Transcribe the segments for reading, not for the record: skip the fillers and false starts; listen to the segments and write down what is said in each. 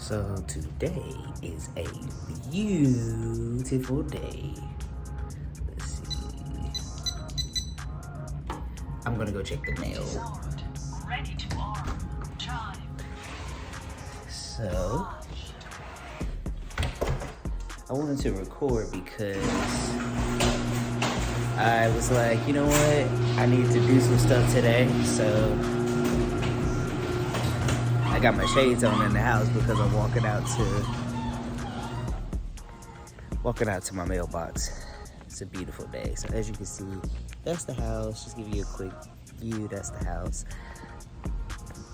So today is a beautiful day. Let's see. I'm gonna go check the mail. Ready to arm. Drive. So I wanted to record because I was like, you know what? I need to do some stuff today. So I got my shades on in the house because I'm walking out to my mailbox. It's a beautiful day. So as you can see, that's the house. Just give you a quick view. That's the house.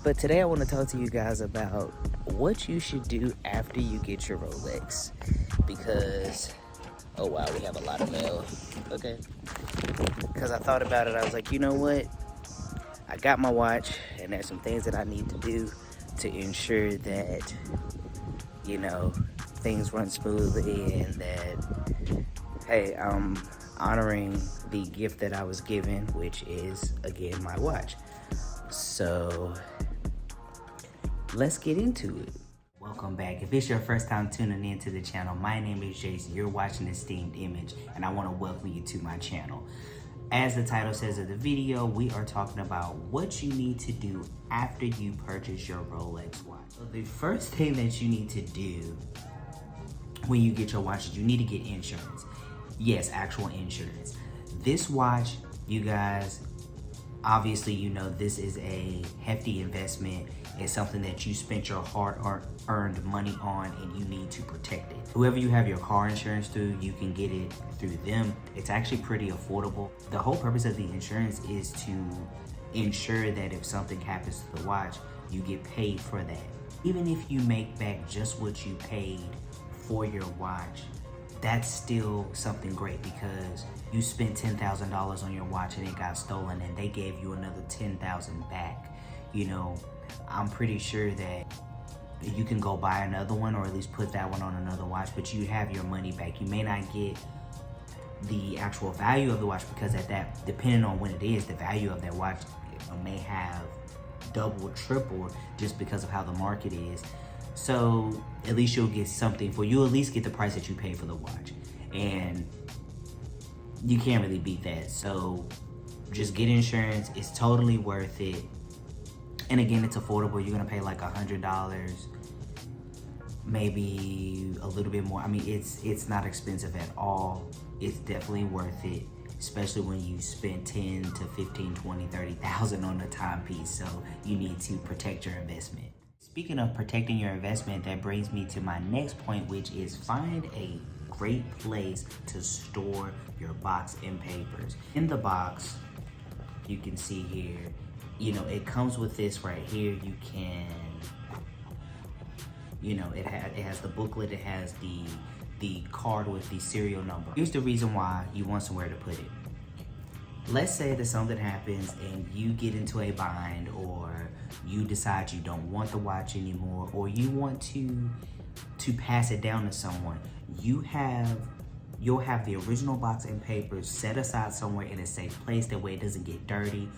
But today I want to talk to you guys about what you should do after you get your Rolex. Because, oh wow, we have a lot of mail. Okay. Because I thought about it. I was like, you know what? I got my watch and there's some things that I need to do to ensure that, you know, things run smoothly and that, hey, I'm honoring the gift that I was given, which is, again, my watch. So let's get into it. Welcome back. If it's your first time tuning into the channel, my name is Jason. You're watching Esteemed Image, and I want to welcome you to my channel. As the title says of the video, we are talking about what you need to do after you purchase your Rolex watch. So the first thing that you need to do when you get your watch is you need to get insurance. Yes, actual insurance. This watch, you guys, obviously, you know, this is a hefty investment. It's something that you spent your hard-earned money on and you need to protect it. Whoever you have your car insurance through, you can get it through them. It's actually pretty affordable. The whole purpose of the insurance is to ensure that if something happens to the watch, you get paid for that. Even if you make back just what you paid for your watch, that's still something great because you spent $10,000 on your watch and it got stolen and they gave you another $10,000 back. You know, I'm pretty sure that you can go buy another one or at least put that one on another watch, but you have your money back. You may not get the actual value of the watch because at that, depending on when it is, the value of that watch may have doubled, tripled just because of how the market is. So at least you'll get something for you. At least get the price that you pay for the watch, and you can't really beat that. So just get insurance. It's totally worth it. And again, it's affordable. You're gonna pay like $100, maybe a little bit more. I mean, it's not expensive at all. It's definitely worth it, especially when you spend 10 to 15, 20, 30,000 on a timepiece. So you need to protect your investment. Speaking of protecting your investment, that brings me to my next point, which is find a great place to store your box and papers. In the box, you can see here, you know, it comes with this right here. You can, you know, it has the booklet, it has the card with the serial number. Here's the reason why you want somewhere to put it. Let's say that something happens and you get into a bind, or you decide you don't want the watch anymore, or you want to pass it down to someone. You'll have the original box and papers set aside somewhere in a safe place. That way it doesn't get dirty,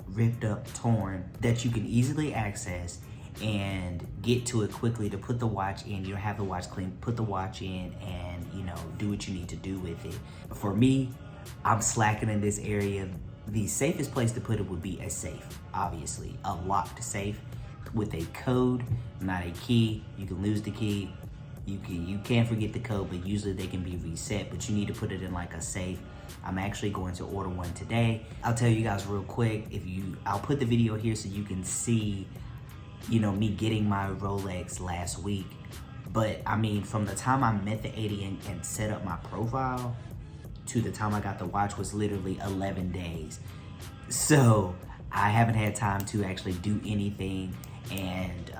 ripped up, torn, that you can easily access and get to it quickly to put the watch in. You don't have the watch clean, put the watch in and, you know, do what you need to do with it. For me, I'm slacking in this area. The safest place to put it would be a safe, obviously. A locked safe with a code, not a key. You can lose the key. You can't forget the code, but usually they can be reset, but you need to put it in like a safe. I'm actually going to order one today. I'll tell you guys real quick, I'll put the video here so you can see, you know, me getting my Rolex last week. But I mean, from the time I met the 80 and set up my profile to the time I got the watch was literally 11 days. So I haven't had time to actually do anything. And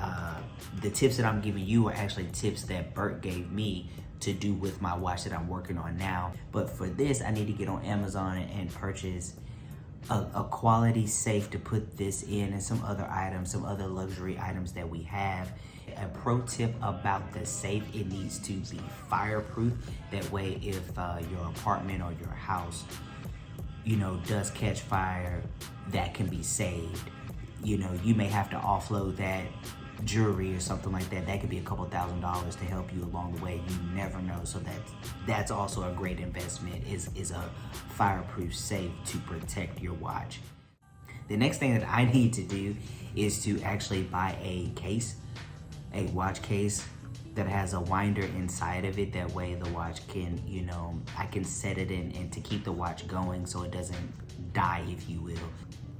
the tips that I'm giving you are actually tips that Bert gave me to do with my watch that I'm working on now. But for this, I need to get on Amazon and purchase a quality safe to put this in, and some other items, some other luxury items that we have. A pro tip about the safe, it needs to be fireproof. That way, if your apartment or your house, you know, does catch fire, that can be saved. You know, you may have to offload that jewelry or something like that, that could be a couple $1,000s to help you along the way. You never know. So that's also a great investment, is a fireproof safe to protect your watch. The next thing that I need to do is to actually buy a case, a watch case that has a winder inside of it. That way the watch can, you know, I can set it in and to keep the watch going so it doesn't die, if you will.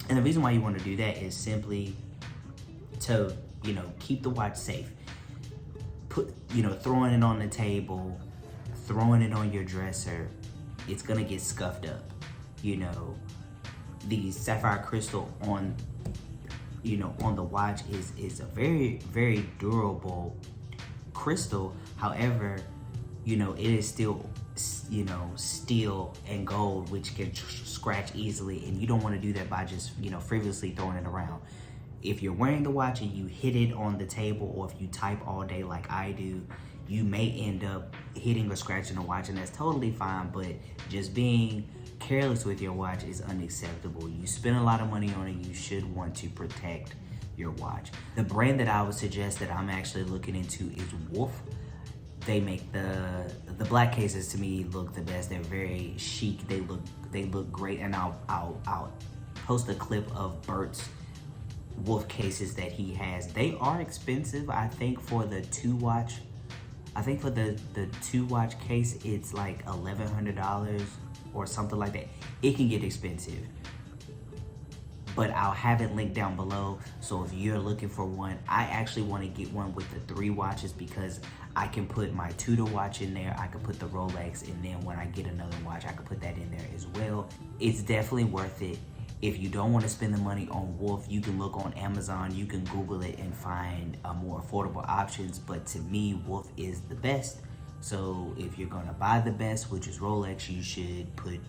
And the reason why you want to do that is simply to, you know, keep the watch safe. Throwing it on the table, throwing it on your dresser, it's gonna get scuffed up. You know, the sapphire crystal on the watch is a very, very durable crystal. However, you know, it is still, you know, steel and gold, which can scratch easily, and you don't want to do that by just, you know, frivolously throwing it around. If you're wearing the watch and you hit it on the table, or if you type all day like I do, you may end up hitting or scratching the watch, and that's totally fine, but just being careless with your watch is unacceptable. You spend a lot of money on it, you should want to protect your watch. The brand that I would suggest that I'm actually looking into is Wolf. They make the black cases, to me, look the best. They're very chic, they look great, and I'll post a clip of Bert's Wolf cases that he has. They are expensive. I think for the two watch case, it's like $1,100 or something like that. It can get expensive, but I'll have it linked down below. So if you're looking for one, I actually want to get one with the 3 watches, because I can put my Tudor watch in there, I can put the Rolex, and then when I get another watch, I can put that in there as well. It's definitely worth it. If you don't want to spend the money on Wolf, you can look on Amazon, you can Google it and find more affordable options. But to me, Wolf is the best. So if you're gonna buy the best, which is Rolex, you should put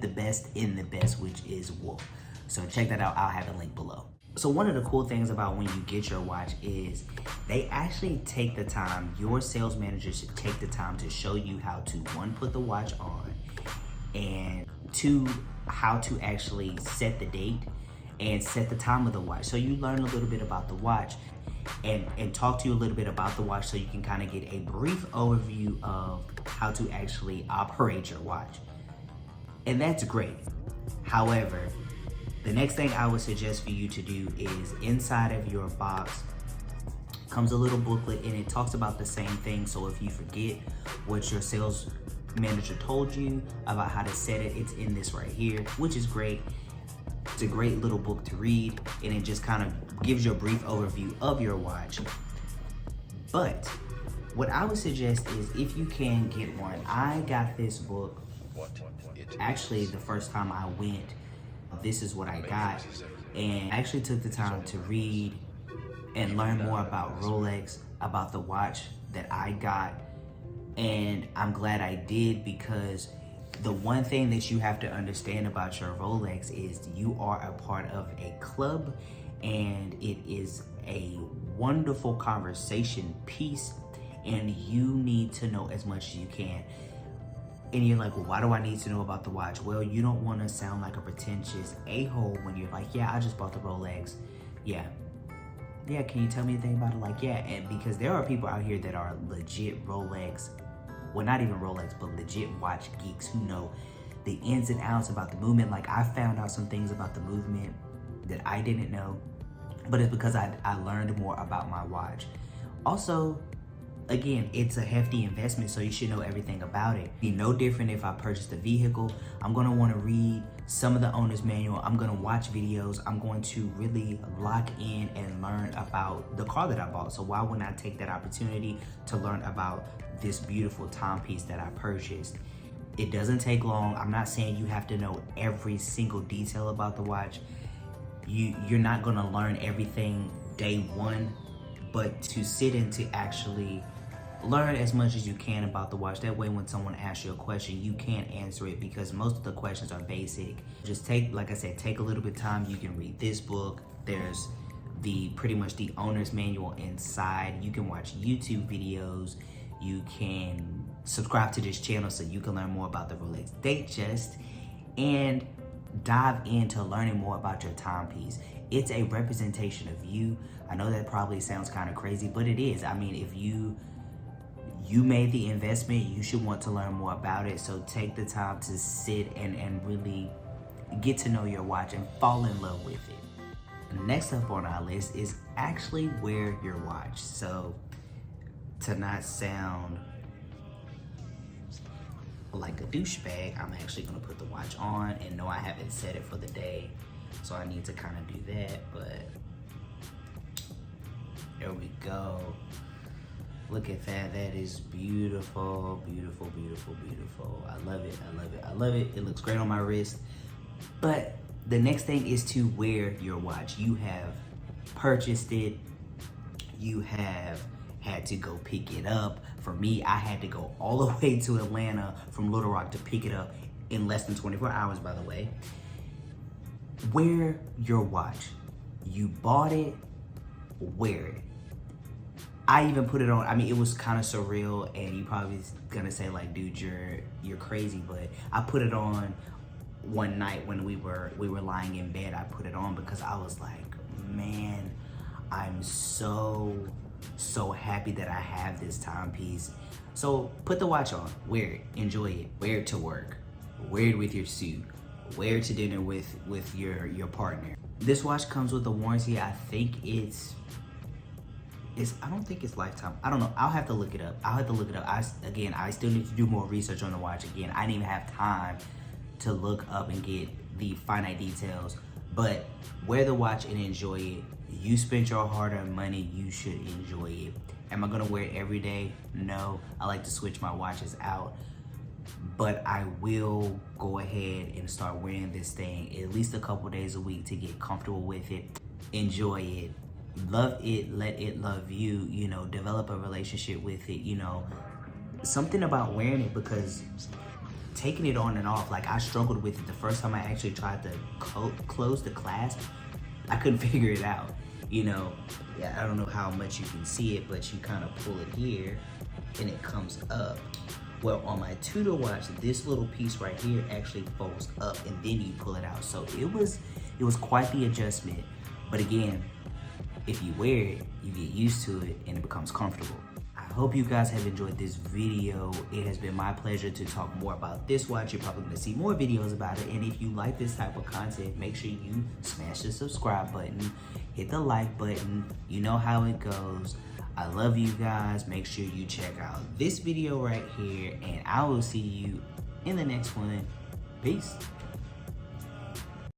the best in the best, which is Wolf. So check that out, I'll have a link below. So one of the cool things about when you get your watch is they actually take the time, your sales manager should take the time to show you how to, 1, put the watch on, and 2, how to actually set the date and set the time of the watch. So you learn a little bit about the watch and talk to you a little bit about the watch, so you can kind of get a brief overview of how to actually operate your watch. And that's great. However, the next thing I would suggest for you to do is, inside of your box comes a little booklet, and it talks about the same thing. So if you forget what your sales manager told you about how to set it, it's in this right here, which is great. It's a great little book to read, and it just kind of gives you a brief overview of your watch. But what I would suggest is, if you can get one, I got this book actually the first time I went. This is what I got, and I actually took the time to read and learn more about Rolex, about the watch that I got. And I'm glad I did, because the one thing that you have to understand about your Rolex is you are a part of a club, and it is a wonderful conversation piece, and you need to know as much as you can. And you're like, well, why do I need to know about the watch? Well, you don't want to sound like a pretentious a-hole when you're like, yeah, I just bought the Rolex. Yeah, can you tell me anything about it? Like, yeah, and because there are people out here that are legit Rolex, well, not even Rolex, but legit watch geeks who know the ins and outs about the movement. Like, I found out some things about the movement that I didn't know, but it's because I learned more about my watch. Also, again, it's a hefty investment, so you should know everything about it. Be no different if I purchased a vehicle. I'm gonna wanna read some of the owner's manual. I'm gonna watch videos. I'm going to really lock in and learn about the car that I bought. So why wouldn't I take that opportunity to learn about this beautiful timepiece that I purchased? It doesn't take long. I'm not saying you have to know every single detail about the watch. You're not gonna learn everything day one, but to sit and to actually learn as much as you can about the watch. That way, when someone asks you a question, you can answer it, because most of the questions are basic. Just take, like I said, take a little bit of time. You can read this book. There's pretty much the owner's manual inside. You can watch YouTube videos. You can subscribe to this channel so you can learn more about the Rolex Datejust. And dive into learning more about your timepiece. It's a representation of you. I know that probably sounds kind of crazy, but it is. I mean, if you made the investment, you should want to learn more about it. So take the time to sit and really get to know your watch and fall in love with it. Next up on our list is actually wear your watch. So to not sound like a douchebag, I'm actually gonna put the watch on, and no, I haven't set it for the day, so I need to kind of do that, but there we go. Look at that. That is beautiful, beautiful, beautiful, beautiful. I love it. I love it. I love it. It looks great on my wrist. But the next thing is to wear your watch. You have purchased it. You have had to go pick it up. For me, I had to go all the way to Atlanta from Little Rock to pick it up in less than 24 hours, by the way. Wear your watch. You bought it, wear it. I even put it on. I mean, it was kind of surreal, and you probably gonna say like, dude, you're crazy, but I put it on one night when we were lying in bed. I put it on because I was like, man, I'm so happy that I have this timepiece. So put the watch on, wear it, enjoy it, wear it to work, wear it with your suit, wear it to dinner with your partner. This watch comes with a warranty. I think I don't think it's lifetime. I don't know. I'll have to look it up. I still need to do more research on the watch. Again, I didn't even have time to look up and get the finite details. But wear the watch and enjoy it. You spent your hard-earned money. You should enjoy it. Am I gonna wear it every day? No. I like to switch my watches out. But I will go ahead and start wearing this thing at least a couple days a week to get comfortable with it. Enjoy it. Love it, let it love you, you know, develop a relationship with it, you know. Something about wearing it, because taking it on and off, like I struggled with it the first time I actually tried to close the clasp. I couldn't figure it out, you know. Yeah, I don't know how much you can see it, but you kind of pull it here and it comes up. Well, on my Tudor watch, this little piece right here actually folds up and then you pull it out. So it was quite the adjustment. But again, if you wear it, you get used to it and it becomes comfortable. I hope you guys have enjoyed this video. It has been my pleasure to talk more about this watch. You're probably gonna see more videos about it. And if you like this type of content, make sure you smash the subscribe button, hit the like button. You know how it goes. I love you guys. Make sure you check out this video right here, and I will see you in the next one. Peace.